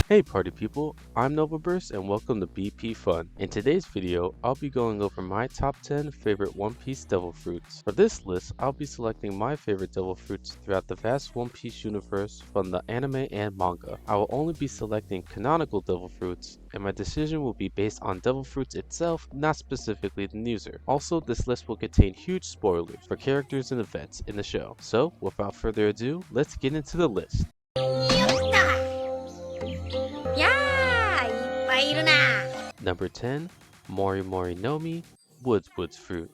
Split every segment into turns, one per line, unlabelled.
Hey party people, I'm Novaburst and welcome to BP Fun. In today's video, I'll be going over my top 10 favorite One Piece devil fruits. For this list, I'll be selecting my favorite devil fruits throughout the vast One Piece universe from the anime and manga. I will only be selecting canonical devil fruits, and my decision will be based on devil fruits itself, not specifically the user. Also, this list will contain huge spoilers for characters and events in the show. So, without further ado, let's get into the list.
いっぱいいるな。
Number 10, Mori Mori Nomi, Woods Fruit.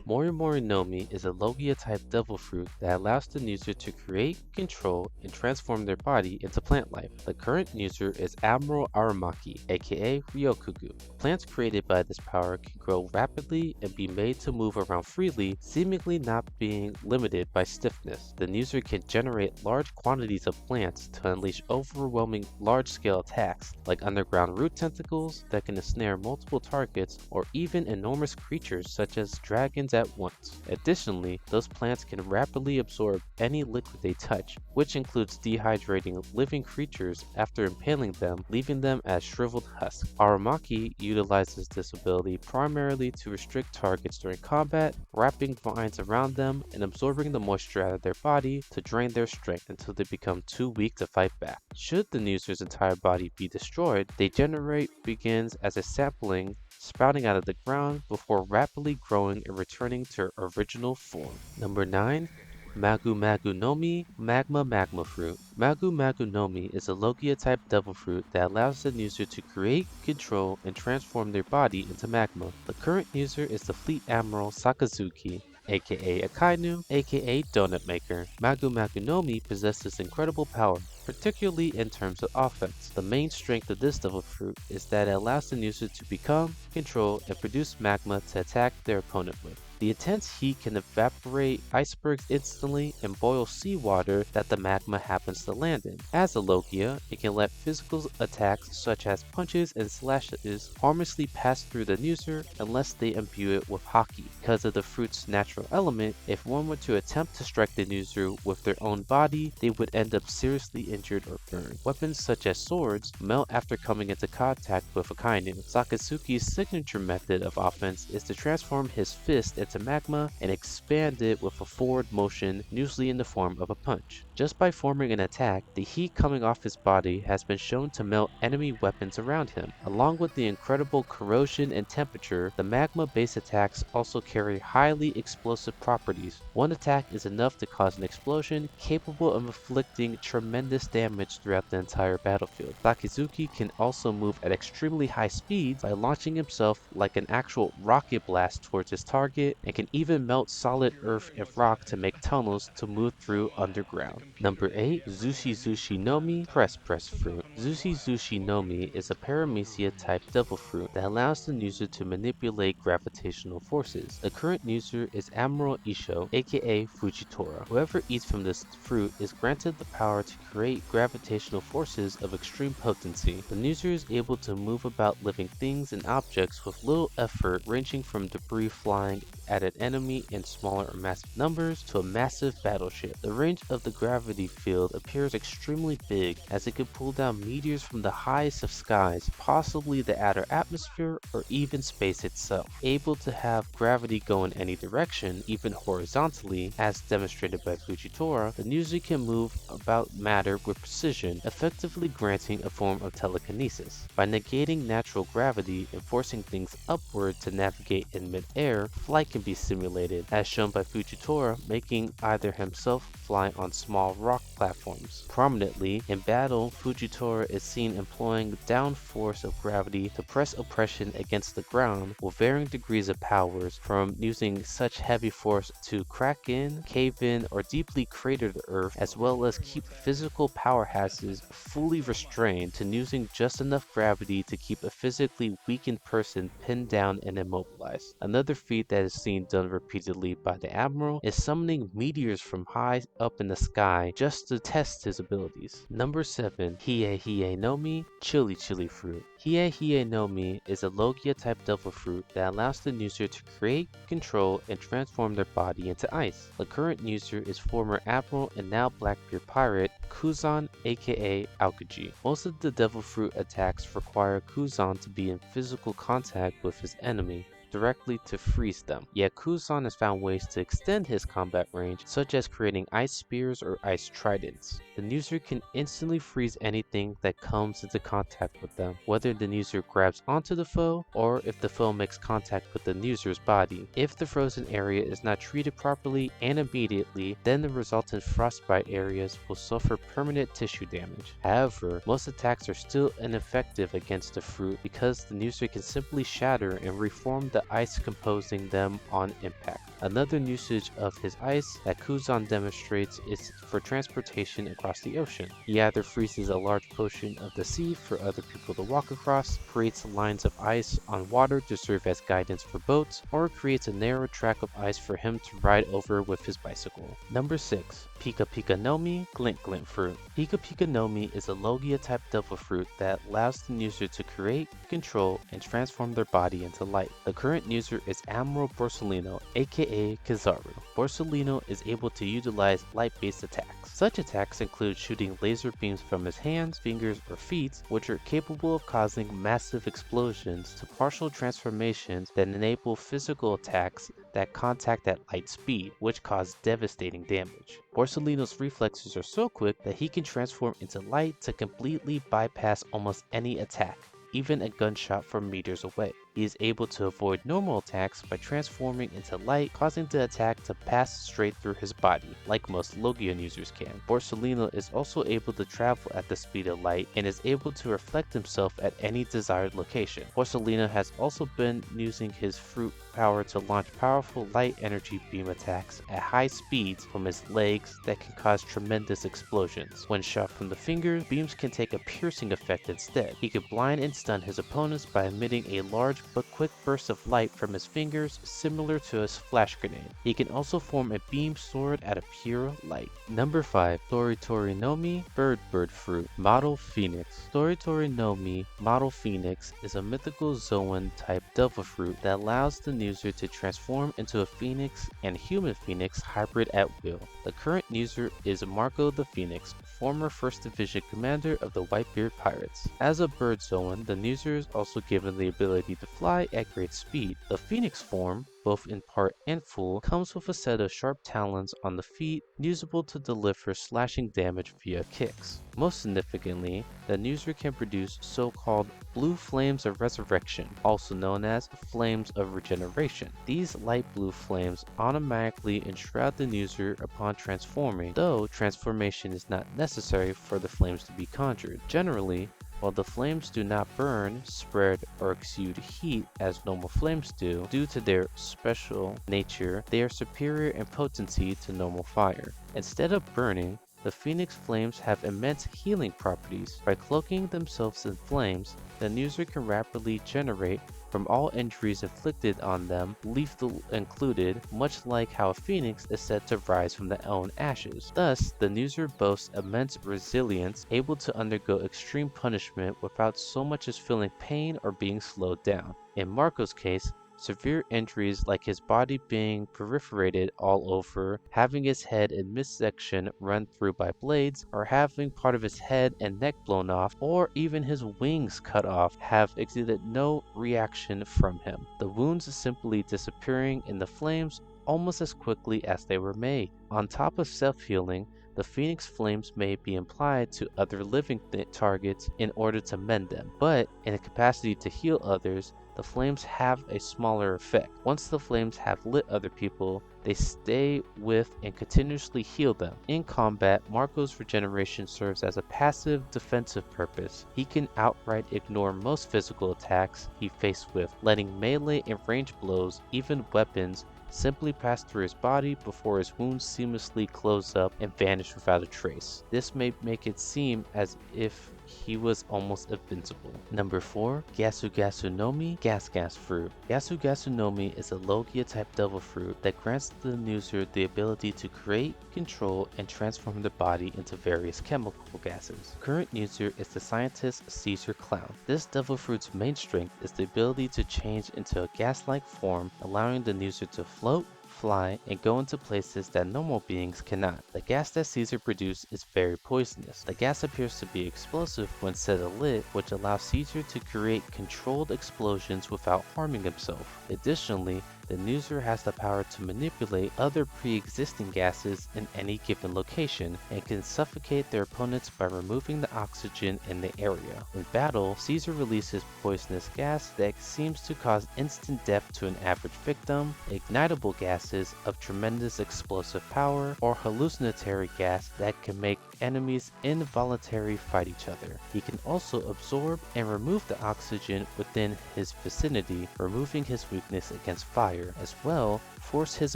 Mori Mori Nomi is a Logia-type devil fruit that allows the user to create, control, and transform their body into plant life. The current user is Admiral Aramaki, aka Ryokugu. Plants created by this power can grow rapidly and be made to move around freely, seemingly not being limited by stiffness. The user can generate large quantities of plants to unleash overwhelming large-scale attacks, like underground root tentacles that can ensnare multiple targets, or even enormous creatures such as dragons at once. Additionally, those plants can rapidly absorb any liquid they touch, which includes dehydrating living creatures after impaling them, leaving them as shriveled husks. Aramaki utilizes this ability primarily to restrict targets during combat, wrapping vines around them and absorbing the moisture out of their body to drain their strength until they become too weak to fight back. Should the user's entire body be destroyed, they generate begins as a sapling sprouting out of the ground before rapidly growing and returning to their original form. Number 9. Magu Makunomi Magma Fruit. Magu Makunomi is a Logia-type devil fruit that allows the user to create, control, and transform their body into magma. The current user is the Fleet Admiral Sakazuki, aka Akainu, aka Donut Maker. Magu Makunomi possesses incredible power, particularly in terms of offense. The main strength of this devil fruit is that it allows the user to become, control, and produce magma to attack their opponent with. The intense heat can evaporate icebergs instantly and boil seawater that the magma happens to land in. As a Logia, it can let physical attacks such as punches and slashes harmlessly pass through the user unless they imbue it with haki. Because of the fruit's natural element, if one were to attempt to strike the user with their own body, they would end up seriously injured or burned. Weapons such as swords melt after coming into contact with a kainu. Sakazuki's signature method of offense is to transform his fist into magma and expand it with a forward motion, usually in the form of a punch. Just by forming an attack, the heat coming off his body has been shown to melt enemy weapons around him. Along with the incredible corrosion and temperature, the magma-based attacks also carry highly explosive properties. One attack is enough to cause an explosion capable of inflicting tremendous damage throughout the entire battlefield. Sakazuki can also move at extremely high speeds by launching himself like an actual rocket blast towards his target, and can even melt solid earth and rock to make tunnels to move through underground. Number 8. Zushi Nomi Press Fruit. Zushi Nomi is a paramecia type devil fruit that allows the user to manipulate gravitational forces. The current user is Admiral Isho, aka Fujitora. Whoever eats from this fruit is granted the power to create gravitational forces of extreme potency. The user is able to move about living things and objects with little effort, ranging from debris flying at an enemy in smaller or massive numbers to a massive battleship. The range of the gravity field appears extremely big, as it could pull down meteors from the highest of skies, possibly the outer atmosphere or even space itself. Able to have gravity go in any direction, even horizontally, as demonstrated by Fujitora, the user can move about matter with precision, effectively granting a form of telekinesis. By negating natural gravity and forcing things upward to navigate in mid-air, flight can be simulated, as shown by Fujitora making either himself fly on small rock platforms. Prominently, in battle, Fujitora is seen employing down force of gravity to press oppression against the ground with varying degrees of powers, from using such heavy force to crack in, cave in, or deeply crater the earth, as well as keep physical powerhouses fully restrained, to using just enough gravity to keep a physically weakened person pinned down and immobilized. Another feat that is seen seen done repeatedly by the Admiral, is summoning meteors from high up in the sky just to test his abilities. Number 7. Hie Nomi, Chili Chili Fruit. Hie Nomi is a Logia type devil fruit that allows the user to create, control, and transform their body into ice. The current user is former Admiral and now Blackbeard pirate Kuzan aka Aokiji. Most of the devil fruit attacks require Kuzan to be in physical contact with his enemy directly to freeze them. Yet Kuzan has found ways to extend his combat range, such as creating ice spears or ice tridents. The user can instantly freeze anything that comes into contact with them, whether the user grabs onto the foe or if the foe makes contact with the user's body. If the frozen area is not treated properly and immediately, then the resultant frostbite areas will suffer permanent tissue damage. However, most attacks are still ineffective against the fruit because the user can simply shatter and reform the ice composing them on impact. Another usage of his ice that Kuzan demonstrates is for transportation across the ocean. He either freezes a large portion of the sea for other people to walk across, creates lines of ice on water to serve as guidance for boats, or creates a narrow track of ice for him to ride over with his bicycle. Number 6. Pika Pikanomi, Glint Glint Fruit. Pika Pikanomi is a Logia type devil fruit that allows the user to create, control, and transform their body into light. The current user is Admiral Borsalino, aka Kizaru. Borsalino is able to utilize light-based attacks. Such attacks include shooting laser beams from his hands, fingers, or feet, which are capable of causing massive explosions, to partial transformations that enable physical attacks that contact at light speed, which cause devastating damage. Borsalino's reflexes are so quick that he can transform into light to completely bypass almost any attack, even a gunshot from meters away. He is able to avoid normal attacks by transforming into light, causing the attack to pass straight through his body, like most Logian users can. Borsalino is also able to travel at the speed of light and is able to reflect himself at any desired location. Borsalino has also been using his fruit power to launch powerful light energy beam attacks at high speeds from his legs that can cause tremendous explosions. When shot from the fingers, beams can take a piercing effect instead. He can blind and stun his opponents by emitting a large but quick burst of light from his fingers, similar to a flash grenade. He can also form a beam sword out of pure light. Number 5. Torinomi, Bird Fruit. Model Phoenix. Torinomi Model Phoenix is a mythical Zoan type devil fruit that allows the user to transform into a phoenix and human phoenix hybrid at will. The current user is Marco the Phoenix, former 1st Division commander of the Whitebeard Pirates. As a bird Zoan, the user is also given the ability to fly at great speed. The Phoenix form, both in part and full, comes with a set of sharp talons on the feet, usable to deliver slashing damage via kicks. Most significantly, the user can produce so-called blue flames of resurrection, also known as flames of regeneration. These light blue flames automatically enshroud the user upon transforming, though transformation is not necessary for the flames to be conjured. Generally, while the flames do not burn, spread, or exude heat as normal flames do, due to their special nature, they are superior in potency to normal fire. Instead of burning, the Phoenix flames have immense healing properties. By cloaking themselves in flames, the user can rapidly regenerate from all injuries inflicted on them, lethal included, much like how a phoenix is said to rise from their own ashes. Thus, the user boasts immense resilience, able to undergo extreme punishment without so much as feeling pain or being slowed down. In Marco's case, severe injuries like his body being perforated all over, having his head and midsection run through by blades, or having part of his head and neck blown off, or even his wings cut off, have exhibited no reaction from him, the wounds simply disappearing in the flames almost as quickly as they were made. On top of self-healing, the Phoenix flames may be applied to other living targets in order to mend them, but in a capacity to heal others, the flames have a smaller effect. Once the flames have lit other people, they stay with and continuously heal them. In combat, Marco's regeneration serves as a passive defensive purpose. He can outright ignore most physical attacks he faced with, letting melee and range blows, even weapons, simply pass through his body before his wounds seamlessly close up and vanish without a trace. This may make it seem as if he was almost invincible. Number 4. Gasugasunomi, Gas Fruit. Gasugasunomi is a Logia-type devil fruit that grants the user the ability to create, control, and transform the body into various chemical gases. Current user is the scientist Caesar Clown. This devil fruit's main strength is the ability to change into a gas-like form, allowing the user to float, fly, and go into places that normal beings cannot. The gas that Caesar produced is very poisonous. The gas appears to be explosive when set alit, which allows Caesar to create controlled explosions without harming himself. Additionally, the user has the power to manipulate other pre-existing gases in any given location and can suffocate their opponents by removing the oxygen in the area. In battle, Caesar releases poisonous gas that seems to cause instant death to an average victim, ignitable gases of tremendous explosive power, or hallucinatory gas that can make enemies involuntarily fight each other. He can also absorb and remove the oxygen within his vicinity, removing his weakness against fire, as well force his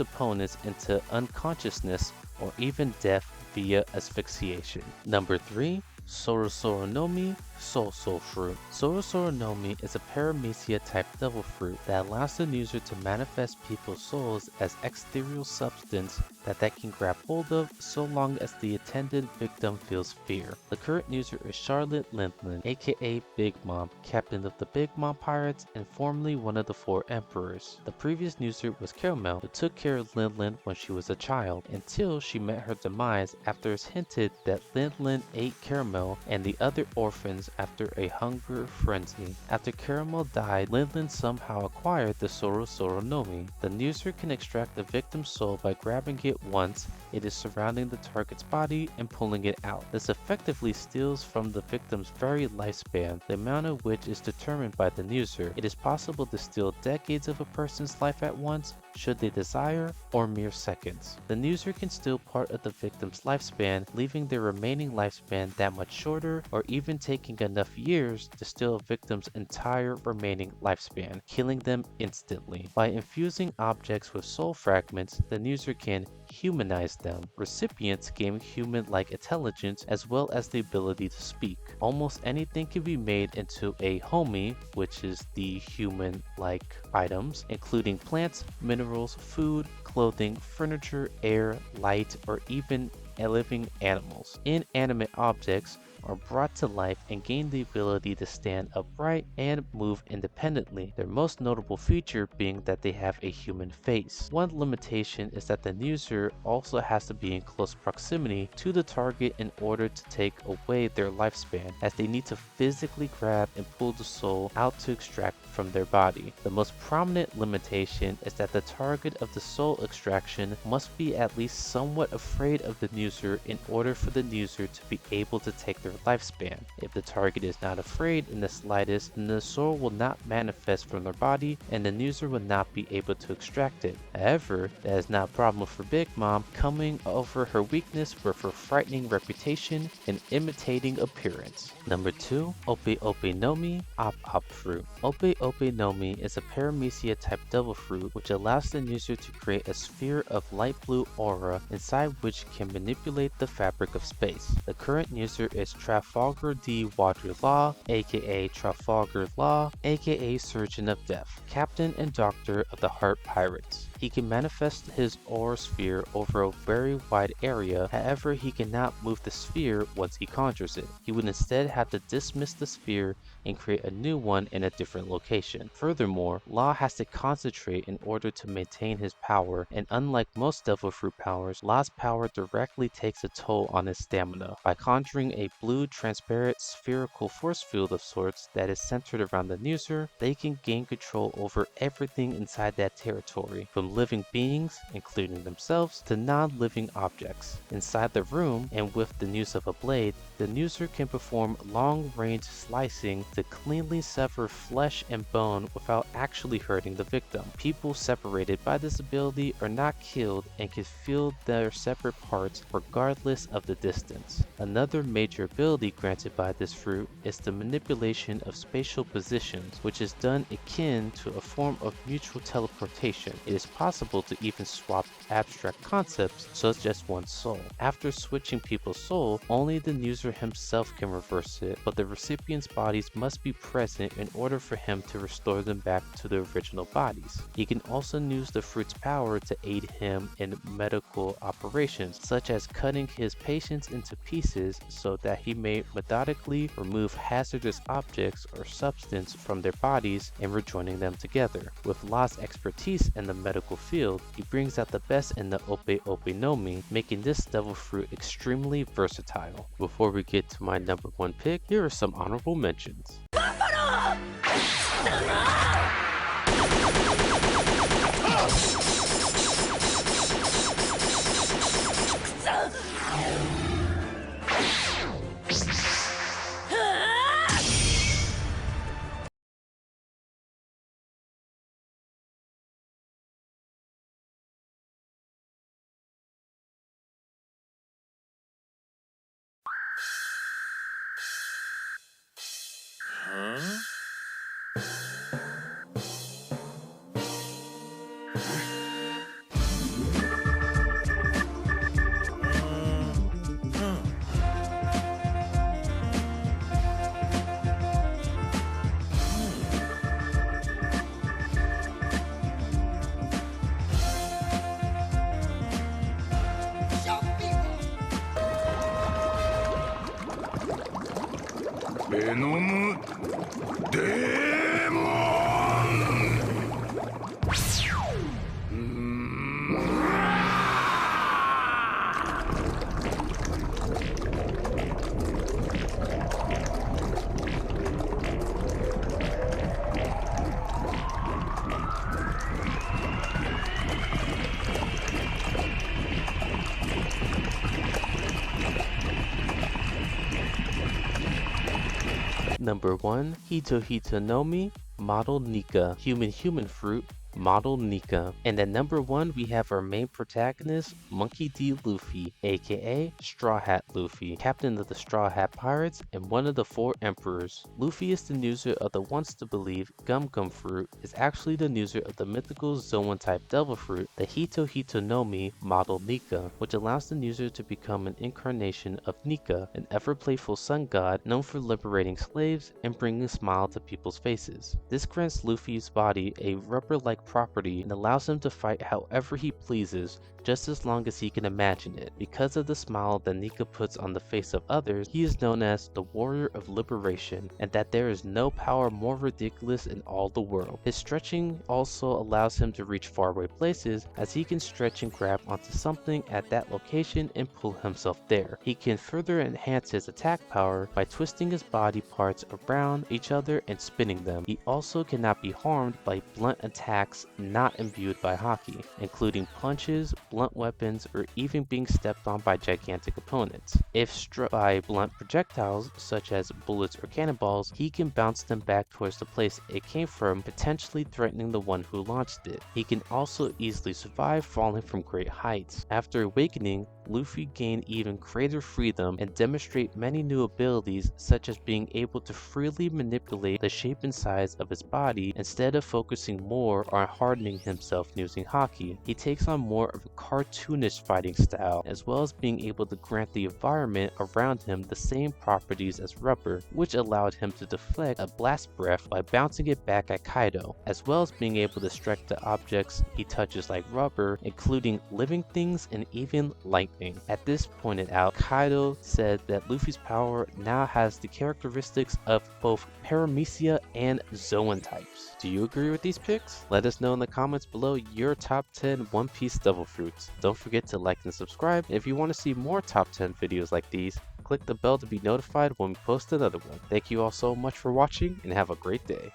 opponents into unconsciousness or even death via asphyxiation. Number 3. Soronomi Soul Fruit. Soronomi is a paramecia-type devil fruit that allows the user to manifest people's souls as exterior substance that they can grab hold of so long as the intended victim feels fear. The current user is Charlotte Lindland, aka Big Mom, captain of the Big Mom Pirates and formerly one of the 4 emperors. The previous user was Caramel, who took care of Lindland when she was a child, until she met her demise after it's hinted that Lindland ate Caramel and the other orphans after a hunger frenzy. After Caramel died, Lindland somehow acquired the Soronomi. The user can extract the victim's soul by grabbing it once it is surrounding the target's body and pulling it out. This effectively steals from the victim's very lifespan, the amount of which is determined by the user. It is possible to steal decades of a person's life at once, should they desire, or mere seconds. The user can steal part of the victim's lifespan, leaving their remaining lifespan that much shorter, or even taking enough years to steal a victim's entire remaining lifespan, killing them instantly. By infusing objects with soul fragments, the user can humanize them. Recipients gain human-like intelligence as well as the ability to speak. Almost anything can be made into a homie, which is the human-like items, including plants, minerals, food, clothing, furniture, air, light, or even living animals. Inanimate objects are brought to life and gain the ability to stand upright and move independently, their most notable feature being that they have a human face. One limitation is that the user also has to be in close proximity to the target in order to take away their lifespan, as they need to physically grab and pull the soul out to extract from their body. The most prominent limitation is that the target of the soul extraction must be at least somewhat afraid of the user in order for the user to be able to take their lifespan. If the target is not afraid in the slightest, then the soul will not manifest from their body and the user will not be able to extract it. However, that is not a problem for Big Mom, coming over her weakness with her frightening reputation and imitating appearance. Number 2. Opie Nomi Fruit. Opie Nomi is a paramecia type devil fruit which allows the user to create a sphere of light blue aura inside which can manipulate the fabric of space. The current user is Trafalgar D. Wadri Law, aka Trafalgar Law, aka Surgeon of Death, Captain and Doctor of the Heart Pirates. He can manifest his aura sphere over a very wide area, however he cannot move the sphere once he conjures it. He would instead have to dismiss the sphere and create a new one in a different location. Furthermore, Law has to concentrate in order to maintain his power, and unlike most devil fruit powers, Law's power directly takes a toll on his stamina. By conjuring a blue transparent spherical force field of sorts that is centered around the user, they can gain control over everything inside that territory, from living beings, including themselves, to non-living objects. Inside the room, and with the use of a blade, the user can perform long-range slicing to cleanly sever flesh and bone without actually hurting the victim. People separated by this ability are not killed and can feel their separate parts regardless of the distance. Another major ability granted by this fruit is the manipulation of spatial positions, which is done akin to a form of mutual teleportation. It is possible to even swap abstract concepts such as one's soul. After switching people's soul, only the user himself can reverse it, but the recipient's bodies must be present in order for him to restore them back to their original bodies. He can also use the fruit's power to aid him in medical operations, such as cutting his patients into pieces so that he may methodically remove hazardous objects or substance from their bodies and rejoining them together. With La's expertise in the medical field, he brings out the best in the Opie Nomi, making this devil fruit extremely versatile. Before we get to my number 1 pick, here are some honorable mentions.
Venom Demon!
Number 1, Nomi, Model Nika, Human Fruit, Model Nika. And at number 1, we have our main protagonist, Monkey D. Luffy, aka Straw Hat Luffy, captain of the Straw Hat Pirates and one of the 4 emperors. Luffy is the user of the once to believe Gum Fruit, is actually the user of the mythical Zoan type devil fruit, the Nomi Model Nika, which allows the user to become an incarnation of Nika, an ever playful sun god known for liberating slaves and bringing a smile to people's faces. This grants Luffy's body a rubber-like property and allows him to fight however he pleases, just as long as he can imagine it. Because of the smile that Nika puts on the face of others, he is known as the Warrior of Liberation, and that there is no power more ridiculous in all the world. His stretching also allows him to reach faraway places, as he can stretch and grab onto something at that location and pull himself there. He can further enhance his attack power by twisting his body parts around each other and spinning them. He also cannot be harmed by blunt attacks not imbued by haki, including punches, blunt weapons, or even being stepped on by gigantic opponents. If struck by blunt projectiles, such as bullets or cannonballs, he can bounce them back towards the place it came from, potentially threatening the one who launched it. He can also easily survive falling from great heights. After awakening, Luffy gained even greater freedom and demonstrate many new abilities, such as being able to freely manipulate the shape and size of his body instead of focusing more on hardening himself using haki. He takes on more of a cartoonish fighting style, as well as being able to grant the environment around him the same properties as rubber, which allowed him to deflect a blast breath by bouncing it back at Kaido, as well as being able to strike the objects he touches like rubber, including living things and even lightning. At this pointed out, Kaido said that Luffy's power now has the characteristics of both Paramecia and Zoan types. Do you agree with these picks? Let us know in the comments below your top 10 One Piece devil fruits. Don't forget to like and subscribe. If you want to see more top 10 videos like these, click the bell to be notified when we post another one. Thank you all so much for watching and have a great day.